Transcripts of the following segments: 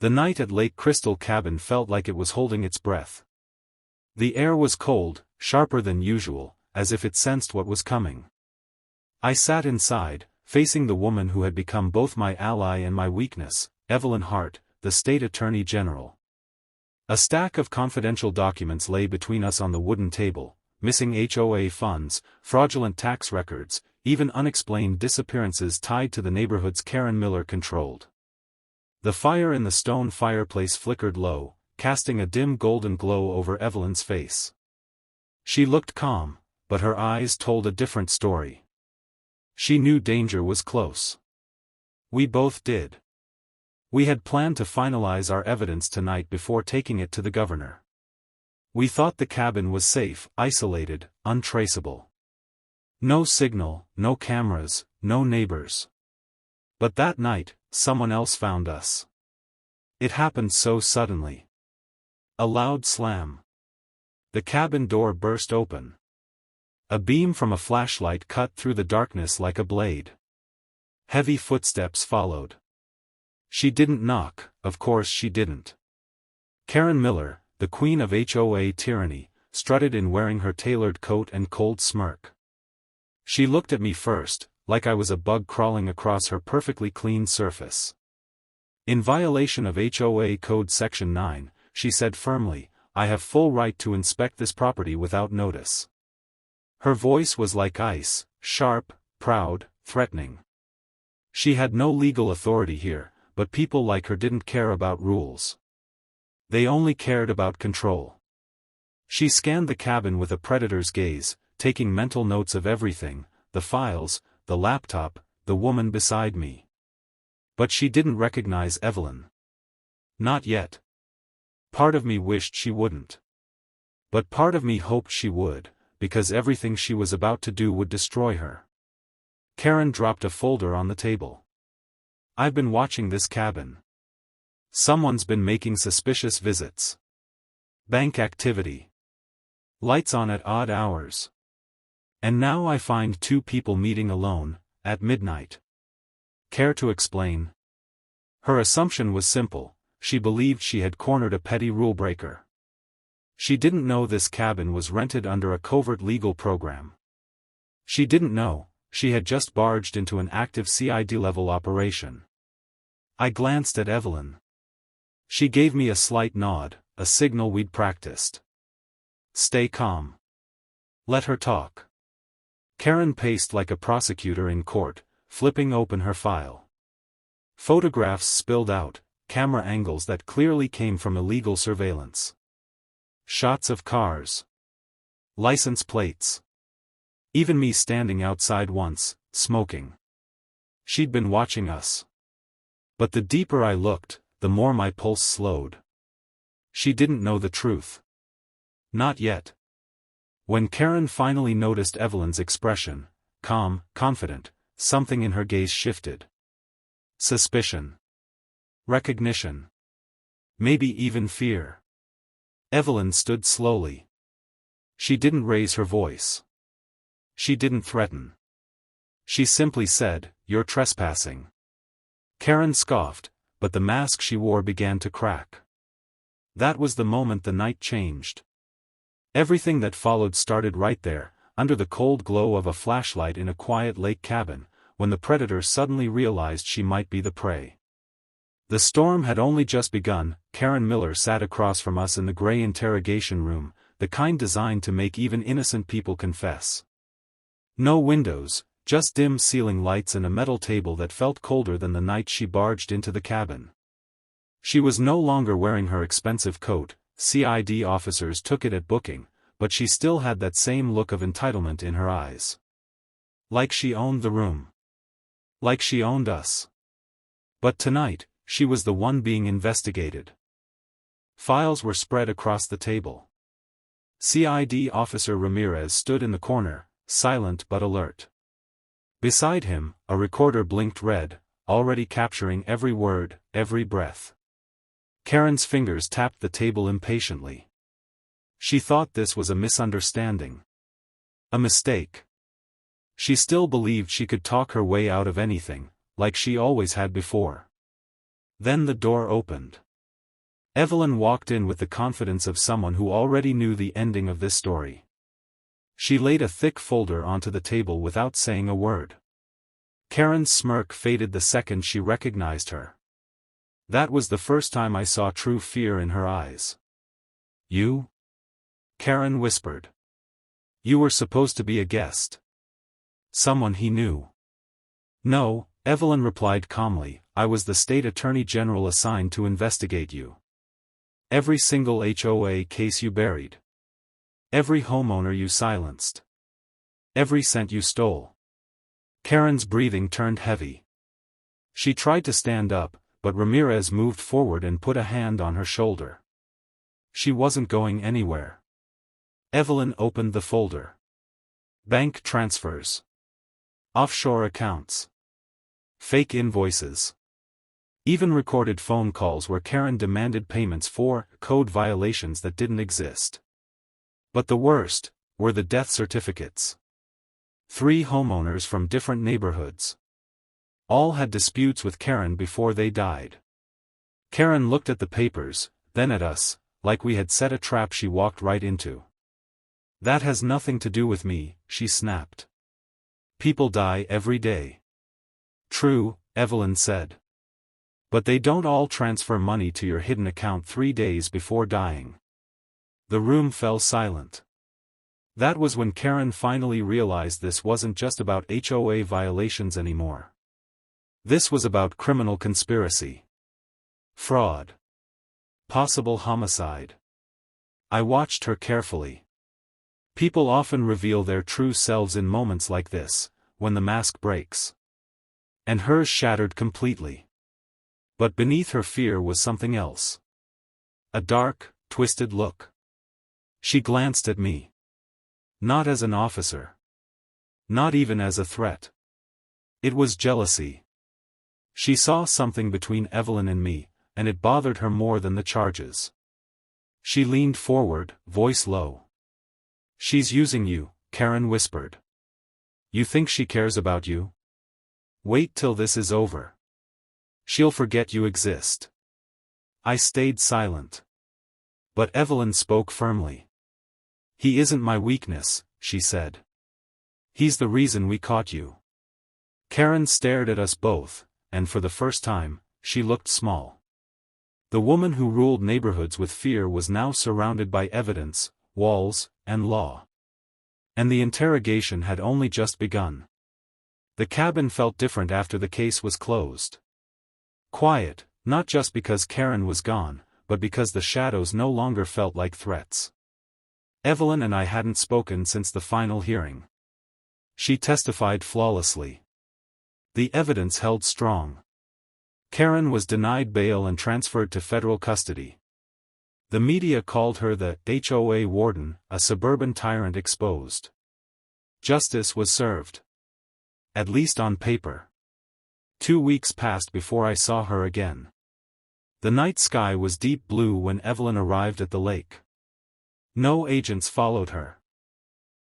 The night at Lake Crystal Cabin felt like it was holding its breath. The air was cold, sharper than usual, as if it sensed what was coming. I sat inside, facing the woman who had become both my ally and my weakness, Evelyn Hart, the state attorney general. A stack of confidential documents lay between us on the wooden table, missing HOA funds, fraudulent tax records, even unexplained disappearances tied to the neighborhoods Karen Miller controlled. The fire in the stone fireplace flickered low, casting a dim golden glow over Evelyn's face. She looked calm, but her eyes told a different story. She knew danger was close. We both did. We had planned to finalize our evidence tonight before taking it to the governor. We thought the cabin was safe, isolated, untraceable. No signal, no cameras, no neighbors. But that night, someone else found us. It happened so suddenly. A loud slam. The cabin door burst open. A beam from a flashlight cut through the darkness like a blade. Heavy footsteps followed. She didn't knock, of course she didn't. Karen Miller, the queen of HOA tyranny, strutted in wearing her tailored coat and cold smirk. She looked at me first, like I was a bug crawling across her perfectly clean surface. In violation of HOA Code Section 9, she said firmly, I have full right to inspect this property without notice. Her voice was like ice, sharp, proud, threatening. She had no legal authority here, but people like her didn't care about rules. They only cared about control. She scanned the cabin with a predator's gaze, taking mental notes of everything, the files, the laptop, the woman beside me. But she didn't recognize Evelyn. Not yet. Part of me wished she wouldn't. But part of me hoped she would, because everything she was about to do would destroy her. Karen dropped a folder on the table. I've been watching this cabin. Someone's been making suspicious visits. Bank activity. Lights on at odd hours. And now I find two people meeting alone, at midnight. Care to explain? Her assumption was simple, she believed she had cornered a petty rule-breaker. She didn't know this cabin was rented under a covert legal program. She didn't know, she had just barged into an active CID-level operation. I glanced at Evelyn. She gave me a slight nod, a signal we'd practiced. Stay calm. Let her talk. Karen paced like a prosecutor in court, flipping open her file. Photographs spilled out, camera angles that clearly came from illegal surveillance. Shots of cars. License plates. Even me standing outside once, smoking. She'd been watching us. But the deeper I looked, the more my pulse slowed. She didn't know the truth. Not yet. When Karen finally noticed Evelyn's expression, calm, confident, something in her gaze shifted. Suspicion. Recognition. Maybe even fear. Evelyn stood slowly. She didn't raise her voice. She didn't threaten. She simply said, "You're trespassing." Karen scoffed, but the mask she wore began to crack. That was the moment the night changed. Everything that followed started right there, under the cold glow of a flashlight in a quiet lake cabin, when the predator suddenly realized she might be the prey. The storm had only just begun. Karen Miller sat across from us in the gray interrogation room, the kind designed to make even innocent people confess. No windows, just dim ceiling lights and a metal table that felt colder than the night she barged into the cabin. She was no longer wearing her expensive coat, CID officers took it at booking, but she still had that same look of entitlement in her eyes. Like she owned the room. Like she owned us. But tonight, she was the one being investigated. Files were spread across the table. CID officer Ramirez stood in the corner, silent but alert. Beside him, a recorder blinked red, already capturing every word, every breath. Karen's fingers tapped the table impatiently. She thought this was a misunderstanding. A mistake. She still believed she could talk her way out of anything, like she always had before. Then the door opened. Evelyn walked in with the confidence of someone who already knew the ending of this story. She laid a thick folder onto the table without saying a word. Karen's smirk faded the second she recognized her. That was the first time I saw true fear in her eyes. "You?" Karen whispered. "You were supposed to be a guest." "Someone he knew." "No," Evelyn replied calmly, "I was the state attorney general assigned to investigate you. Every single HOA case you buried. Every homeowner you silenced. Every cent you stole." Karen's breathing turned heavy. She tried to stand up, but Ramirez moved forward and put a hand on her shoulder. She wasn't going anywhere. Evelyn opened the folder. Bank transfers. Offshore accounts. Fake invoices. Even recorded phone calls where Karen demanded payments for code violations that didn't exist. But the worst were the death certificates. 3 homeowners from different neighborhoods. All had disputes with Karen before they died. Karen looked at the papers, then at us, like we had set a trap she walked right into. "That has nothing to do with me," she snapped. "People die every day." "True," Evelyn said. "But they don't all transfer money to your hidden account 3 days before dying." The room fell silent. That was when Karen finally realized this wasn't just about HOA violations anymore. This was about criminal conspiracy. Fraud. Possible homicide. I watched her carefully. People often reveal their true selves in moments like this, when the mask breaks. And hers shattered completely. But beneath her fear was something else. A dark, twisted look. She glanced at me. Not as an officer. Not even as a threat. It was jealousy. She saw something between Evelyn and me, and it bothered her more than the charges. She leaned forward, voice low. "She's using you," Karen whispered. "You think she cares about you? Wait till this is over. She'll forget you exist." I stayed silent. But Evelyn spoke firmly. "He isn't my weakness," she said. "He's the reason we caught you." Karen stared at us both, and for the first time, she looked small. The woman who ruled neighborhoods with fear was now surrounded by evidence, walls, and law. And the interrogation had only just begun. The cabin felt different after the case was closed. Quiet, not just because Karen was gone, but because the shadows no longer felt like threats. Evelyn and I hadn't spoken since the final hearing. She testified flawlessly. The evidence held strong. Karen was denied bail and transferred to federal custody. The media called her the HOA warden, a suburban tyrant exposed. Justice was served. At least on paper. 2 weeks passed before I saw her again. The night sky was deep blue when Evelyn arrived at the lake. No agents followed her.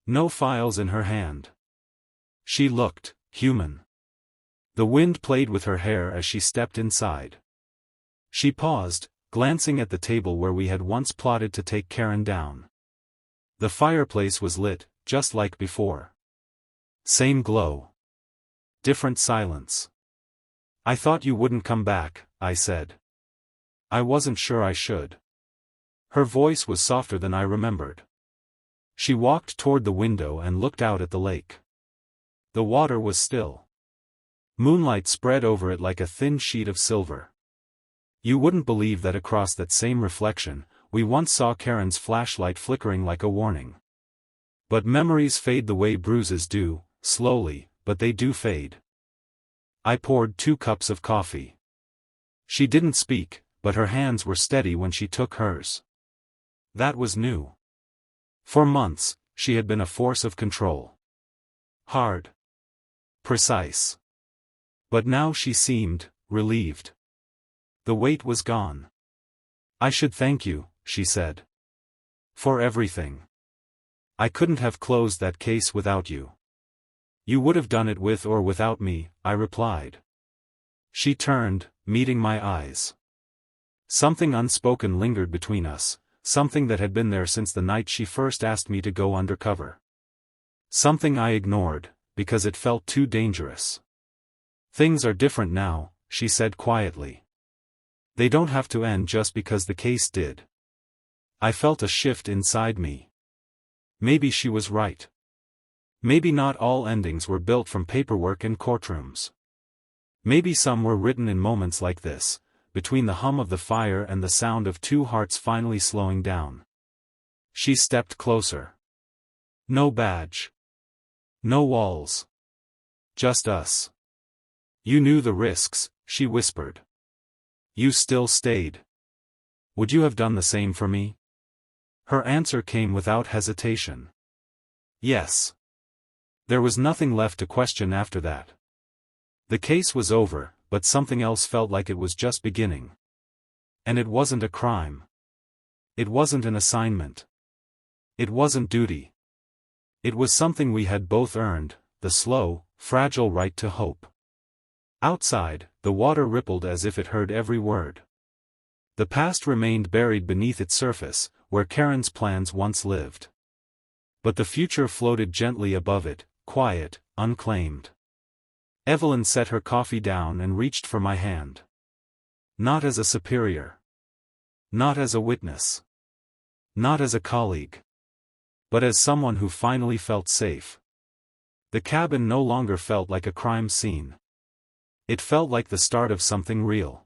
No files in her hand. She looked human. The wind played with her hair as she stepped inside. She paused, glancing at the table where we had once plotted to take Karen down. The fireplace was lit, just like before. Same glow. Different silence. "I thought you wouldn't come back," I said. "I wasn't sure I should." Her voice was softer than I remembered. She walked toward the window and looked out at the lake. The water was still. Moonlight spread over it like a thin sheet of silver. You wouldn't believe that across that same reflection, we once saw Karen's flashlight flickering like a warning. But memories fade the way bruises do, slowly, but they do fade. I poured 2 cups of coffee. She didn't speak, but her hands were steady when she took hers. That was new. For months, she had been a force of control. Hard. Precise. But now she seemed relieved. The weight was gone. "I should thank you," she said. "For everything. I couldn't have closed that case without you." "You would have done it with or without me," I replied. She turned, meeting my eyes. Something unspoken lingered between us, something that had been there since the night she first asked me to go undercover. Something I ignored, because it felt too dangerous. Things are different now, she said quietly. They don't have to end just because the case did. I felt a shift inside me. Maybe she was right. Maybe not all endings were built from paperwork and courtrooms. Maybe some were written in moments like this, between the hum of the fire and the sound of two hearts finally slowing down. She stepped closer. No badge. No walls. Just us. You knew the risks, she whispered. You still stayed. Would you have done the same for me? Her answer came without hesitation. Yes. There was nothing left to question after that. The case was over, but something else felt like it was just beginning. And it wasn't a crime. It wasn't an assignment. It wasn't duty. It was something we had both earned, the slow, fragile right to hope. Outside, the water rippled as if it heard every word. The past remained buried beneath its surface, where Karen's plans once lived. But the future floated gently above it, quiet, unclaimed. Evelyn set her coffee down and reached for my hand. Not as a superior. Not as a witness. Not as a colleague. But as someone who finally felt safe. The cabin no longer felt like a crime scene. It felt like the start of something real.